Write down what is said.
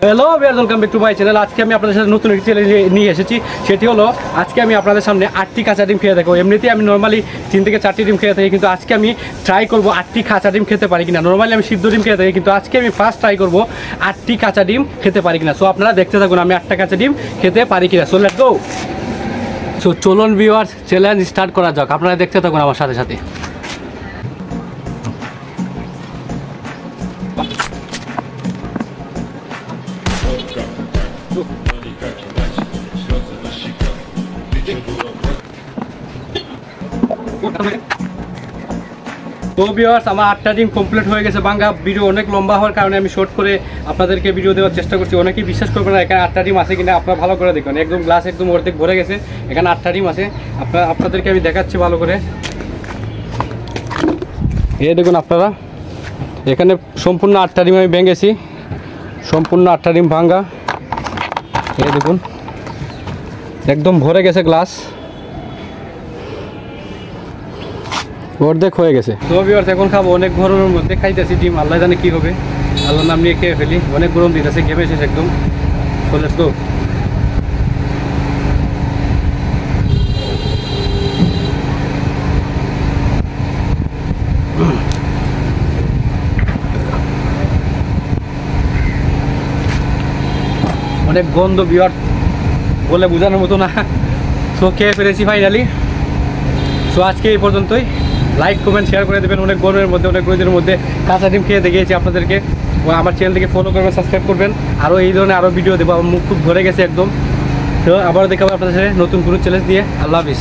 Hello welcome back to my channel. আজকে আমি আপনাদের সাথে নতুন একটি চ্যালেঞ্জ নিয়ে এসেছি। সেটি হলো আজকে আমি আপনাদের সামনে 8টি কাঁচা ডিম খেয়ে দেখো। এমনিতেই আমি নর্মালি 3 থেকে 4টি ডিম খেয়ে থাকি, কিন্তু আজকে আমি ট্রাই করবো 8টি কাঁচা ডিম খেতে পারি কিনা। নর্মালি আমি সিদ্ধ ডিম খেয়ে থাকি, কিন্তু আজকে আমি ফার্স্ট ট্রাই করবো 8টি কাঁচা ডিম খেতে পারি কিনা। সো আপনারা দেখতে থাকুন আমি 8টা কাঁচা ডিম খেতে পারি কিনা। So let's go. সো চলুন ভিউয়ার্স, চ্যালেঞ্জ স্টার্ট করা যাক। আপনারা দেখতে থাকুন আমার সাথে সাথে। তো ভিউয়ার্স, আমার 8টা ডিম কমপ্লিট হয়ে গেছে। বাংলা ভিডিও অনেক লম্বা হওয়ার কারণে আমি শর্ট করে আপনাদেরকে ভিডিও দেওয়ার চেষ্টা করছি। অনেকেই বিশ্বাস করবেন না এখানে 8টা ডিম আছে কিনা। আপনারা ভালো করে দেখুন, একদম গ্লাস একদম অর্ধেক ভরে গেছে। এখানে 8টা ডিম আছে। আপনাদেরকে আমি দেখাচ্ছি ভালো করে। এই দেখুন আপনারা, এখানে সম্পূর্ণ 8টা ডিম আমি ভেঙেছি। সম্পূর্ণ 8টা ডিম ভাঙ্গা। এই দেখুন একদম ভরে গেছে গ্লাস, অর্ধেক হয়ে গেছে। তো ভিউয়ার্স, এখন খাবো। অনেক গরমের মধ্যে খাইতেছি ডিম, আল্লাহ জানে কি হবে। আল্লাহ নাম নিয়ে খেয়ে ফেলি। অনেক গরম দিতেছে, ঘেমে শেষ একদম। So let's go. অনেক গন্ধ ভিউয়ার্স, বলে বোঝানোর মতো না। সো খেয়ে ফেলেছি ফাইনালি। সো আজকে এই পর্যন্তই। লাইক কমেন্ট শেয়ার করে দেবেন। অনেক গরমের মধ্যে, অনেক রোদের মধ্যে কাঁচা ডিম খেয়ে দেখিয়েছি আপনাদেরকে। আমার চ্যানেলটিকে ফলো করবেন, সাবস্ক্রাইব করবেন। আরও এই ধরনের আরও ভিডিও দেবো। আমার মুখ খুব ভরে গেছে একদম। তো আবারও দেখাবো আপনাদের সাথে নতুন কোনো চ্যালেঞ্জ দিয়ে। আল্লাহ হাফিজ।